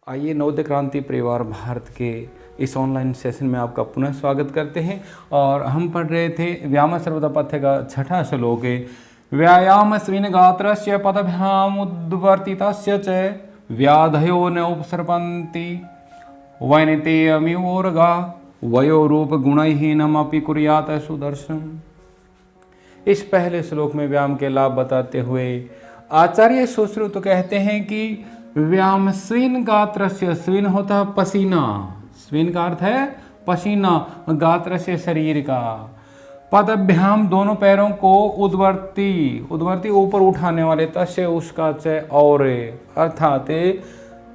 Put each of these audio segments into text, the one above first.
आइए नवोदय क्रांति परिवार भारत के इस ऑनलाइन सेशन में आपका पुनः स्वागत करते हैं। और हम पढ़ रहे थे व्यायाम सर्वदा पथ्य का छठा श्लोक है। व्यायाम स्विन गात्रस्य पदभ्याम उद्वर्तितस्य च व्याधयो न उपसर्पन्ति वैनतेयमिवोर्गा वयोरूप गुणहीनमपि कुर्यात् सुदर्शन। इस पहले श्लोक में व्यायाम के लाभ बताते हुए आचार्य सुश्रुत कहते हैं कि व्यायाम स्विन गात्रस्य, स्विन होता है पसीना, स्विन का अर्थ है पसीना, गात्र से शरीर का, पदभ्याम दोनों पैरों को उद्वर्ती, उद्वर्ती ऊपर उठाने वाले, तस्य उसका च और, अर्थात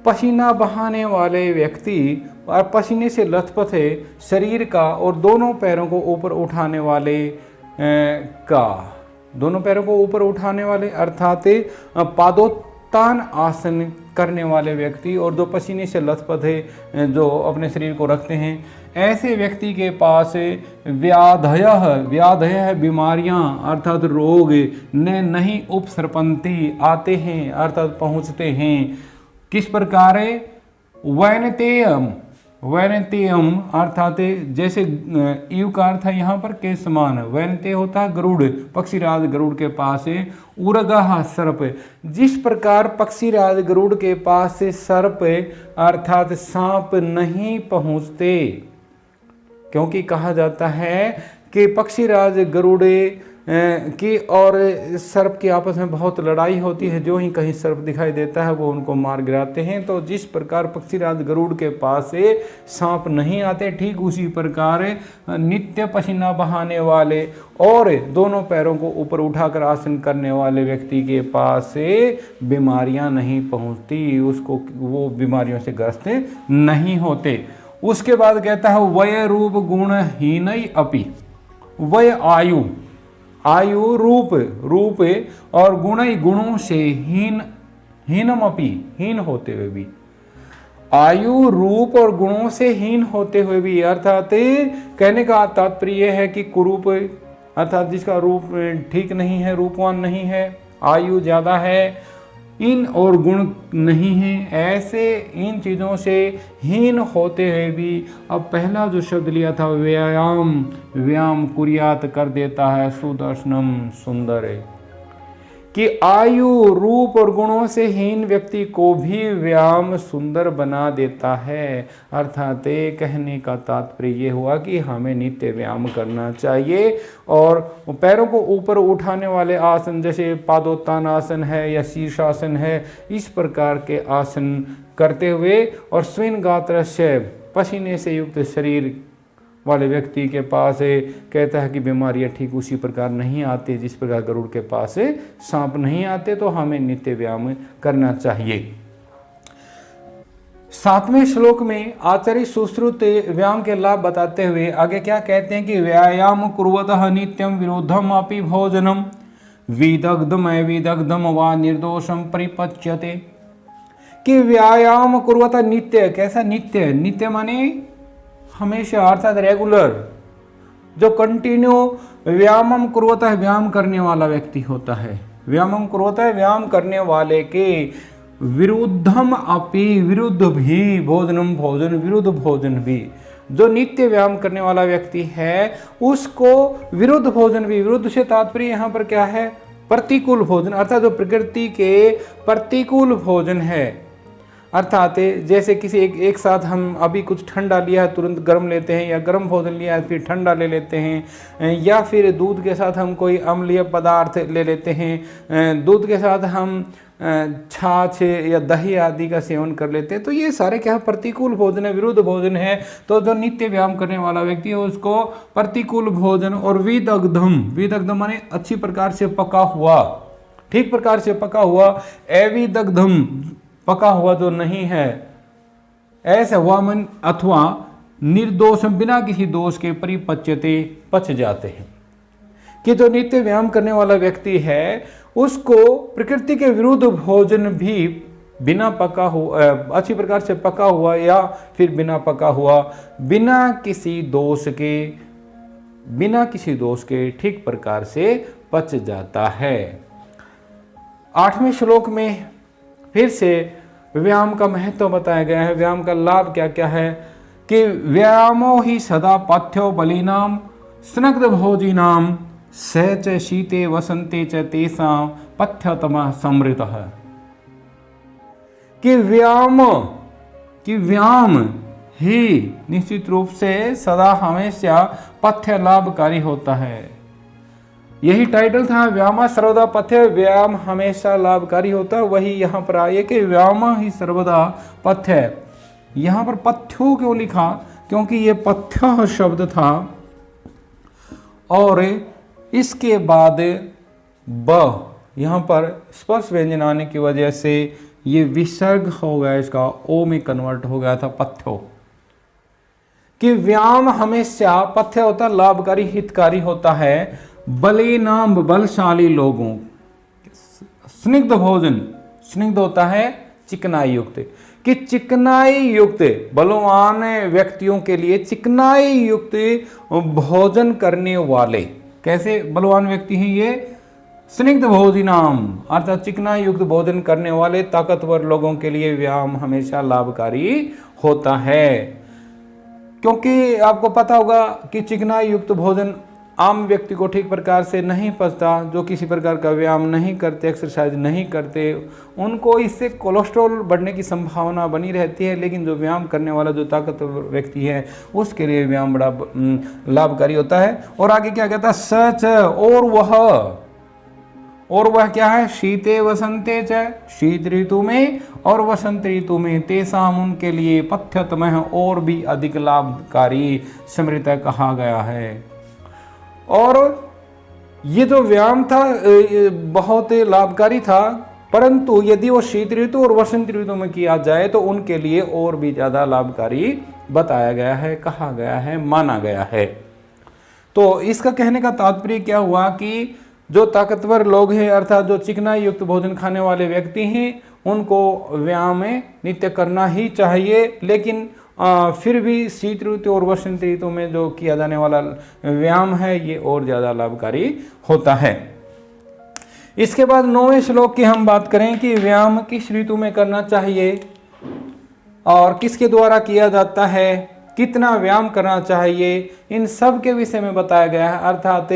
पसीना बहाने वाले व्यक्ति और पसीने से लथपथ है शरीर का और दोनों पैरों को ऊपर उठाने वाले का, दोनों पैरों को ऊपर उठाने वाले अर्थात पादोत्तान आसन करने वाले व्यक्ति और जो पसीने से लथपथ है, जो अपने शरीर को रखते हैं, ऐसे व्यक्ति के पास व्याधयः, व्याधयः बीमारियां अर्थात रोग ने नहीं उपसर्पन्ति आते हैं अर्थात पहुँचते हैं। किस प्रकार? वैनतेयम, वैनतेयम अर्थात जैसे यू का अर्थ है यहाँ पर के समान, वैनते होता है गरुड़, पक्षीराज गरुड़ के पास है, उरगह सर्प, जिस प्रकार पक्षीराज गरुड़ के पास से सर्प अर्थात सांप नहीं पहुँचते, क्योंकि कहा जाता है कि पक्षीराज गरुड़ की और सर्प की आपस में बहुत लड़ाई होती है, जो ही कहीं सर्प दिखाई देता है वो उनको मार गिराते हैं। तो जिस प्रकार पक्षीराज गरुड़ के पास से सांप नहीं आते, ठीक उसी प्रकार नित्य पसीना बहाने वाले और दोनों पैरों को ऊपर उठाकर आसन करने वाले व्यक्ति के पास से बीमारियां नहीं पहुंचती, उसको वो बीमारियों से ग्रस्त नहीं होते। उसके बाद कहता है वय रूप गुणहीन अपि, वय आयु, आयु रूप, रूप और गुण, गुणों से हीन, हीनम अपि हीन होते हुए भी, आयु रूप और गुणों से हीन होते हुए भी, अर्थात कहने का तात्पर्य है कि कुरूप अर्थात जिसका रूप ठीक नहीं है, रूपवान नहीं है, आयु ज़्यादा है, इन और गुण नहीं है, ऐसे इन चीज़ों से हीन होते हुए भी, अब पहला जो शब्द लिया था व्यायाम, व्यायाम कुर्यात कर देता है सुदर्शनम, सुंदर है कि आयु रूप और गुणों से हीन व्यक्ति को भी व्यायाम सुंदर बना देता है। अर्थात कहने का तात्पर्य ये हुआ कि हमें नित्य व्यायाम करना चाहिए और पैरों को ऊपर उठाने वाले आसन जैसे पादोत्तान आसन है या शीर्षासन है, इस प्रकार के आसन करते हुए और स्विन गात्रस्य, पसीने से युक्त शरीर वाले व्यक्ति के पास कहता है कि बीमारियां ठीक उसी प्रकार नहीं आती जिस प्रकार गरुड़ के पास सांप नहीं आते, तो हमें नित्य व्यायाम करना चाहिए। 7वें श्लोक में आचार्य सुश्रुत व्यायाम के लाभ बताते हुए आगे क्या कहते हैं कि व्यायाम कुर्वतः नित्यम विरुद्धम अपि भोजनम विदग्धम विदग्धम वा निर्दोषम परिपच्यते, कि व्यायाम कुर्वतः नित्य, कैसा नित्य? नित्य माने हमेशा अर्थात रेगुलर, जो कंटिन्यू व्यायाम कुर्वता है, व्यायाम करने वाला व्यक्ति होता है, व्यायाम कुर्वता है व्यायाम करने वाले के विरुद्धम अपि, विरुद्ध भी, भोजनम भोजन, विरुद्ध भोजन भी, जो नित्य व्यायाम करने वाला व्यक्ति है उसको विरुद्ध भोजन भी, विरुद्ध से तात्पर्य यहाँ पर क्या है? प्रतिकूल भोजन, अर्थात जो प्रकृति के प्रतिकूल भोजन है, अर्थात जैसे किसी एक साथ हम अभी कुछ ठंडा लिया है तुरंत गर्म लेते हैं, या गर्म भोजन लिया है फिर ठंडा ले लेते हैं, या फिर दूध के साथ हम कोई अम्लीय पदार्थ ले लेते हैं, दूध के साथ हम छाछ या दही आदि का सेवन कर लेते हैं, तो ये सारे क्या प्रतिकूल भोजन है, विरुद्ध भोजन है। तो जो नित्य व्यायाम करने वाला व्यक्ति है उसको प्रतिकूल भोजन और विदग्धम, विदग्धम माने अच्छी प्रकार से पका हुआ, ठीक प्रकार से पका हुआ, अविदग्धम पका हुआ जो नहीं है, ऐसा हुआ मन अथवा निर्दोष, बिना किसी दोष के परिपच्यते, पच जाते हैं, कि जो नित्य व्यायाम करने वाला व्यक्ति है उसको प्रकृति के विरुद्ध भोजन भी बिना पका हुआ, अच्छी प्रकार से पका हुआ या फिर बिना पका हुआ, बिना किसी दोष के, बिना किसी दोष के ठीक प्रकार से पच जाता है। 8वें श्लोक में फिर से व्यायाम का महत्व बताया गया है, व्यायाम का लाभ क्या क्या है कि व्यायामो ही सदा पथ्यो बलिनाम स्नग्ध भोजिनाम स च शीते वसंते च तेषां पथ्यतमः समृतः। कि व्यायाम ही निश्चित रूप से सदा हमेशा पथ्य लाभकारी होता है। यही टाइटल था, व्यायाम सर्वदा पथ्य, व्यायाम हमेशा लाभकारी होता है। वही यहाँ पर आइए कि व्यायाम ही सर्वदा पथ्य। यहाँ पर पथ्यो क्यों लिखा, क्योंकि ये पथ्य शब्द था और इसके बाद ब यहाँ पर स्पर्श व्यंजन आने की वजह से ये विसर्ग हो गया, इसका ओ में कन्वर्ट हो गया था पथ्यो। कि व्यायाम हमेशा पथ्य होता, लाभकारी हितकारी होता है बलिनाम बलशाली लोगों। स्निग्ध भोजन, स्निग्ध होता है चिकनाई युक्त, कि चिकनाई युक्त बलवान व्यक्तियों के लिए चिकनाई युक्त भोजन करने वाले। कैसे बलवान व्यक्ति हैं ये? स्निग्ध भोजनाम अर्थात चिकनाई युक्त भोजन करने वाले ताकतवर लोगों के लिए व्यायाम हमेशा लाभकारी होता है। क्योंकि आपको पता होगा कि चिकनाई युक्त भोजन आम व्यक्ति को ठीक प्रकार से नहीं पचता, जो किसी प्रकार का व्यायाम नहीं करते, एक्सरसाइज नहीं करते, उनको इससे कोलेस्ट्रॉल बढ़ने की संभावना बनी रहती है। लेकिन जो व्यायाम करने वाला जो ताकतवर व्यक्ति है उसके लिए व्यायाम बड़ा लाभकारी होता है। और आगे क्या कहता है? सच और वह क्या है? शीते वसंते च, शीत ऋतु में और वसंत ऋतु में, तेसाम उनके लिए पथ्यतमः और भी अधिक लाभकारी समृत कहा गया है। और ये जो व्यायाम था बहुत लाभकारी था, परंतु यदि वो शीत ऋतु और वसंत ऋतु में किया जाए तो उनके लिए और भी ज्यादा लाभकारी बताया गया है, कहा गया है, माना गया है। तो इसका कहने का तात्पर्य क्या हुआ कि जो ताकतवर लोग हैं अर्थात जो चिकनाई युक्त भोजन खाने वाले व्यक्ति हैं उनको व्यायाम नित्य करना ही चाहिए। लेकिन फिर भी शीत ऋतु और वसंत ऋतु में जो किया जाने वाला व्यायाम है ये और ज़्यादा लाभकारी होता है। इसके बाद 9वें श्लोक की हम बात करें कि व्यायाम किस ऋतु में करना चाहिए और किसके द्वारा किया जाता है, कितना व्यायाम करना चाहिए, इन सब के विषय में बताया गया है। अर्थात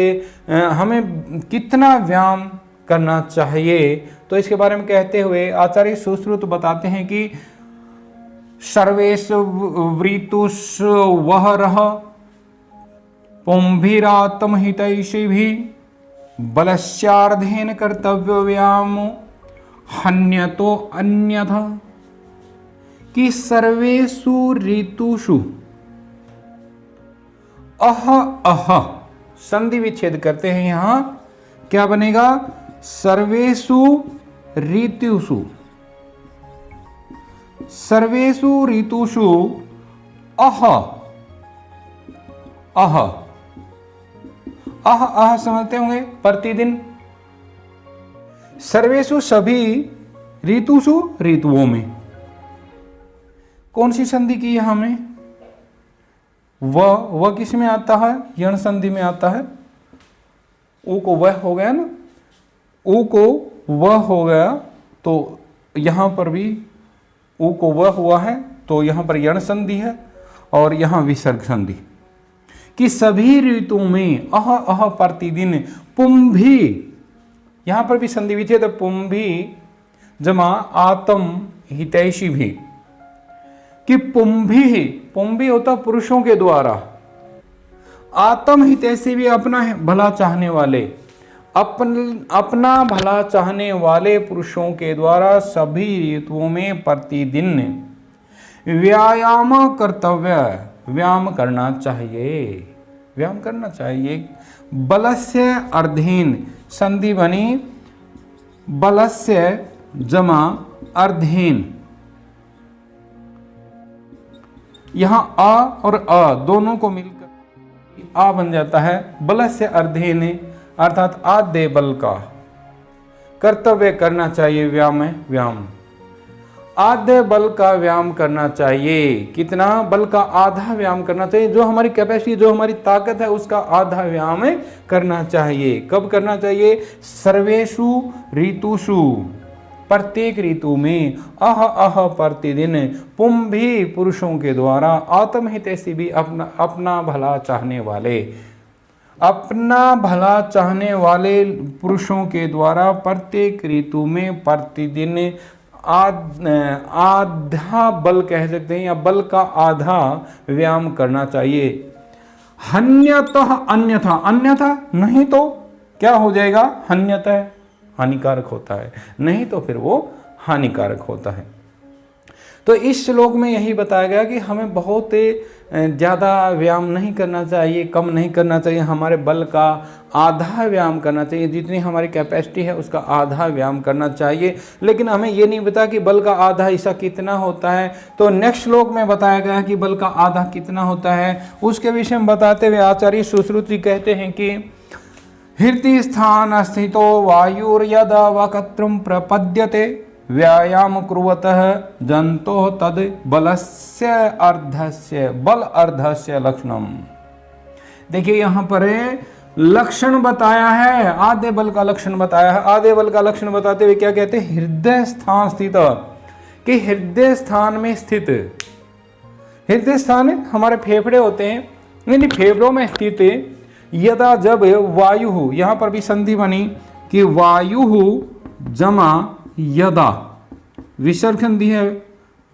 हमें कितना व्यायाम करना चाहिए, तो इसके बारे में कहते हुए आचार्य सुश्रुत बताते हैं कि सर्वेषु ऋतुषु वहरः पुंभिरात्म हितैषिभिः बलस्यार्धेन कर्तव्यो व्यायामो हन्यतो अन्यथा। कि सर्वेषु ऋतुषु अह संधि विच्छेद करते हैं, यहां क्या बनेगा? सर्वेषु ऋतुषु, सर्वेषु ऋतुषु अह समझते होंगे प्रतिदिन। सर्वेषु सभी, ऋतुषु ऋतुओं में। कौन सी संधि की है हमें? वह किस में आता है? यण संधि में आता है। ऊ को वह हो गया ना, ऊ को वह हो गया, तो यहां पर भी ऊ को वह हुआ है, तो यहां पर यण संधि है और यहां विसर्ग संधि। कि सभी ऋतुओं में अह प्रतिदिन पुंभी, यहां पर भी संधि विच्छेद, पुंभी जमा आत्म हितैषी भी। कि पुंभी होता पुरुषों के द्वारा, आत्म हितैषी भी अपना भला चाहने वाले, अपना भला चाहने वाले पुरुषों के द्वारा सभी ऋतुओं में प्रतिदिन व्यायाम कर्तव्य, व्यायाम करना चाहिए, व्यायाम करना चाहिए। बलस्य अर्धेन संधि बनी, बलस्य जमा अर्धेन, यहां आ और अ दोनों को मिलकर आ बन जाता है। बलस्य अर्धेन अर्थात आधे बल का कर्तव्य करना चाहिए, व्यायाम आधे बल का व्यायाम करना चाहिए। कितना? बल का आधा व्यायाम करना चाहिए। जो हमारी कैपेसिटी, जो हमारी ताकत है उसका आधा व्यायाम करना चाहिए। कब करना चाहिए? सर्वेषु ऋतुषु, प्रत्येक ऋतु में अह अह प्रतिदिन पुंभी पुरुषों के द्वारा आत्महितैषी भी अपना भला चाहने पुरुषों के द्वारा प्रत्येक ऋतु में प्रतिदिन आधा बल कह सकते हैं, या बल का आधा व्यायाम करना चाहिए। अन्यथा नहीं तो क्या हो जाएगा? हन्यतः हानिकारक होता है, नहीं तो फिर वो हानिकारक होता है। तो इस श्लोक में यही बताया गया कि हमें बहुत ज़्यादा व्यायाम नहीं करना चाहिए, कम नहीं करना चाहिए, हमारे बल का आधा व्यायाम करना चाहिए, जितनी हमारी कैपेसिटी है उसका आधा व्यायाम करना चाहिए। लेकिन हमें ये नहीं पता कि बल का आधा हिस्सा कितना होता है। तो नेक्स्ट श्लोक में बताया गया कि बल का आधा कितना होता है, उसके विषय में बताते हुए आचार्य सुश्रुत जी कहते हैं कि हृदय स्थान स्थितो वायुर्यदा वक्त्रं प्रपद्यते व्यायाम कुर्वतः जंतो तद बल अर्धस्य लक्षणम। देखिए यहाँ पर लक्षण बताया है, आधे बल का लक्षण बताया है। आधे बल का लक्षण बताते हुए क्या कहते हैं? हृदय स्थान स्थित, कि हृदय स्थान में स्थित, हृदय स्थान हमारे फेफड़े होते हैं, यानी फेफड़ों में स्थित यदा जब वायु, यहाँ पर भी संधि बनी कि वायु जमा यदा, विसर्ग संधि है,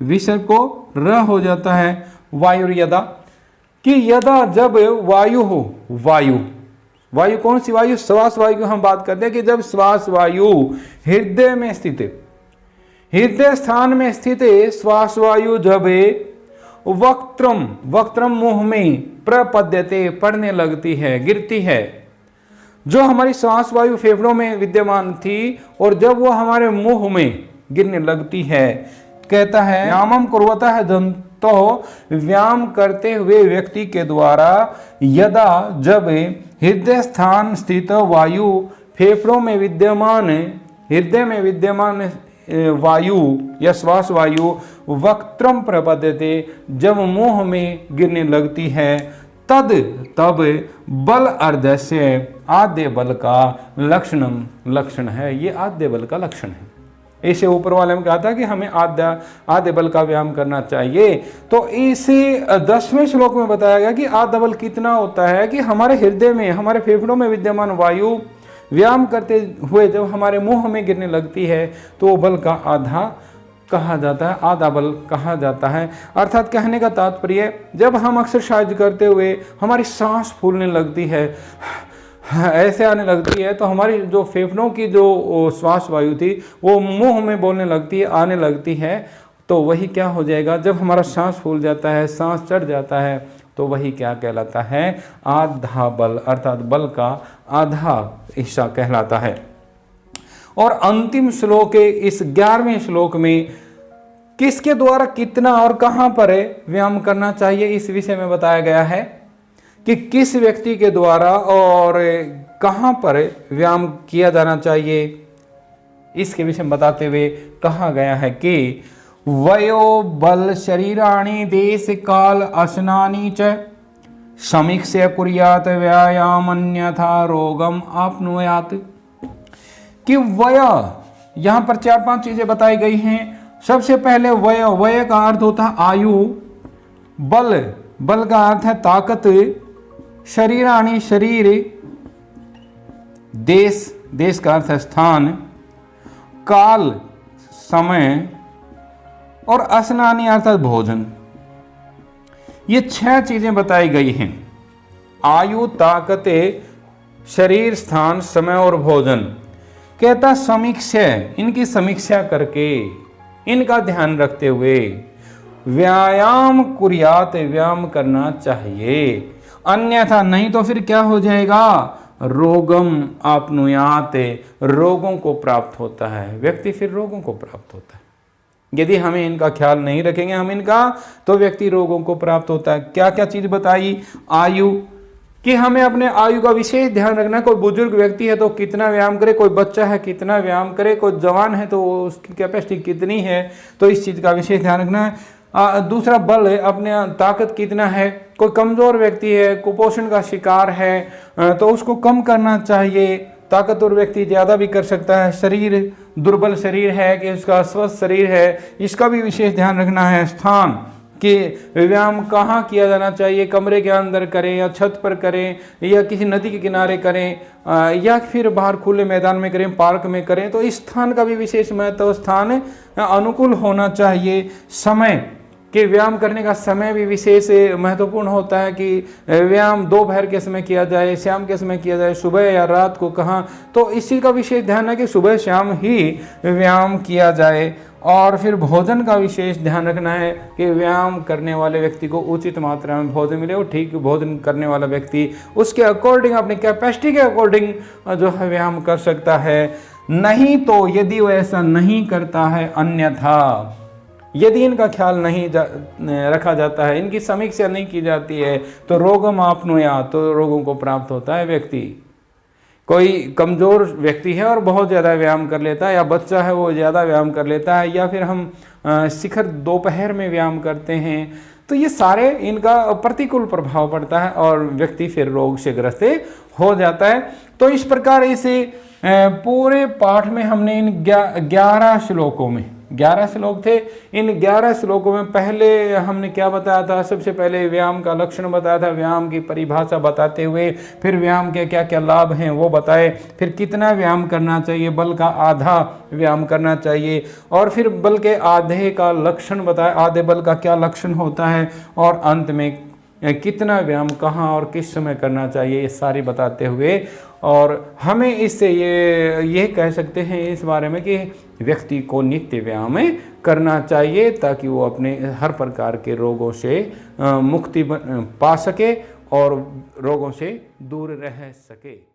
विसर्ग को र हो जाता है, वायु यदा, कि यदा जब वायु हो, वायु कौन सी वायु? श्वास वायु की हम बात करते हैं कि जब श्वास वायु हृदय में स्थित है, हृदय स्थान में स्थित है, श्वास वायु जब वक्त्रम मुंह में प्रपद्यते पड़ने लगती है, गिरती है, जो हमारी श्वास वायु फेफड़ों में विद्यमान थी और जब वो हमारे मुंह में गिरने लगती है, कहता है व्यायामम कुर्वता है जंतो, व्यायाम करते हुए व्यक्ति के द्वारा यदा जब हृदय स्थान स्थित वायु फेफड़ों में विद्यमान, हृदय में विद्यमान वायु या श्वास वायु वक्त्रम प्रपद्यते, जब मुंह में गिरने लगती है, तब बल अर्धस्य, आधे बल का लक्षण है। ये आधे बल का लक्षण है। इसे ऊपर वाले में कहा था कि हमें आधे बल का व्यायाम करना चाहिए। तो इसे 10वें श्लोक में बताया गया कि आधा बल कितना होता है, कि हमारे हृदय में, हमारे फेफड़ों में विद्यमान वायु व्यायाम करते हुए जब हमारे मुंह में गिरने लगती है तो वो बल का आधा कहा जाता है, आधा बल कहा जाता है। अर्थात कहने का तात्पर्य, जब हम एक्सरसाइज करते हुए हमारी सांस फूलने लगती है, ऐसे आने लगती है, तो हमारी जो फेफड़ों की जो श्वास वायु थी वो मुंह में बोलने लगती है, आने लगती है, तो वही क्या हो जाएगा? जब हमारा सांस फूल जाता है, सांस चढ़ जाता है, तो वही क्या कहलाता है? आधा बल, अर्थात बल का आधा हिस्सा कहलाता है। और अंतिम श्लोक है, इस 11वें श्लोक में किसके द्वारा कितना और कहां पर व्यायाम करना चाहिए, इस विषय में बताया गया है कि किस व्यक्ति के द्वारा और कहां पर व्यायाम किया जाना चाहिए। इसके विषय में बताते हुए कहा गया है कि वयो बल शरीराणि देश काल असनानि च समीक्ष्य कुर्यात् व्यायाम अन्यथा रोगम आपनुयात्। कि वय, यहां पर 4-5 चीजें बताई गई हैं। सबसे पहले वय का अर्थ होता है आयु, बल का अर्थ है ताकत, शरीराणि शरीर, देश का अर्थ है स्थान, काल समय, और असनानी अर्थात भोजन। ये 6 चीजें बताई गई हैं। आयु, ताकत, शरीर, स्थान, समय और भोजन। कहता समीक्षा, इनकी समीक्षा करके, इनका ध्यान रखते हुए व्यायाम कुर्यात, व्यायाम करना चाहिए, अन्यथा नहीं तो फिर क्या हो जाएगा? रोगम आपनुयात, रोगों को प्राप्त होता है, व्यक्ति फिर रोगों को प्राप्त होता है। यदि हमें इनका ख्याल नहीं रखेंगे हम इनका, तो व्यक्ति रोगों को प्राप्त होता है। क्या क्या चीज बताई? आयु, कि हमें अपने आयु का विशेष ध्यान रखना है। कोई बुजुर्ग व्यक्ति है तो कितना व्यायाम करे, कोई बच्चा है कितना व्यायाम करे, कोई जवान है तो उसकी कैपेसिटी कितनी है, तो इस चीज का विशेष ध्यान रखना है। दूसरा बल है, अपने ताकत कितना है। कोई कमजोर व्यक्ति है, कुपोषण का शिकार है, तो उसको कम करना चाहिए ताकतवर व्यक्ति ज़्यादा भी कर सकता है, शरीर दुर्बल शरीर है कि उसका स्वस्थ शरीर है, इसका भी विशेष ध्यान रखना है। स्थान कि व्यायाम कहाँ किया जाना चाहिए, कमरे के अंदर करें या छत पर करें या किसी नदी के किनारे करें या फिर बाहर खुले मैदान में करें, पार्क में करें, तो इस स्थान का भी विशेष महत्व, स्थान अनुकूल होना चाहिए। समय कि व्यायाम करने का समय भी विशेष महत्वपूर्ण होता है कि व्यायाम दोपहर के समय किया जाए, शाम के समय किया जाए, सुबह या रात को कहाँ, तो इसी का विशेष ध्यान है कि सुबह शाम ही व्यायाम किया जाए। और फिर भोजन का विशेष ध्यान रखना है कि व्यायाम करने वाले व्यक्ति को उचित मात्रा में भोजन मिले और ठीक भोजन करने वाला व्यक्ति उसके अकॉर्डिंग, अपनी कैपेसिटी के अकॉर्डिंग जो है व्यायाम कर सकता है। नहीं तो यदि वो ऐसा नहीं करता है, अन्यथा यदि इनका ख्याल नहीं रखा जाता है, इनकी समीक्षा नहीं की जाती है, तो रोगम आपनुयात्, तो रोगों को प्राप्त होता है व्यक्ति। कोई कमज़ोर व्यक्ति है और बहुत ज़्यादा व्यायाम कर लेता है, या बच्चा है वो ज़्यादा व्यायाम कर लेता है, या फिर हम शिखर दोपहर में व्यायाम करते हैं, तो ये सारे इनका प्रतिकूल प्रभाव पड़ता है और व्यक्ति फिर रोग से ग्रस्त हो जाता है। तो इस प्रकार इसे पूरे पाठ में हमने इन 11 श्लोकों में, 11 श्लोक थे, इन 11 श्लोकों में पहले हमने क्या बताया था, सबसे पहले व्यायाम का लक्षण बताया था, व्यायाम की परिभाषा बताते हुए फिर व्यायाम के क्या क्या लाभ हैं वो बताए, फिर कितना व्यायाम करना चाहिए, बल का आधा व्यायाम करना चाहिए, और फिर बल के आधे का लक्षण बताया, आधे बल का क्या लक्षण होता है, और अंत में कितना व्यायाम कहाँ और किस समय करना चाहिए, ये सारी बताते हुए। और हमें इससे ये कह सकते हैं इस बारे में कि व्यक्ति को नित्य व्यायाम करना चाहिए ताकि वो अपने हर प्रकार के रोगों से मुक्ति पा सके और रोगों से दूर रह सके।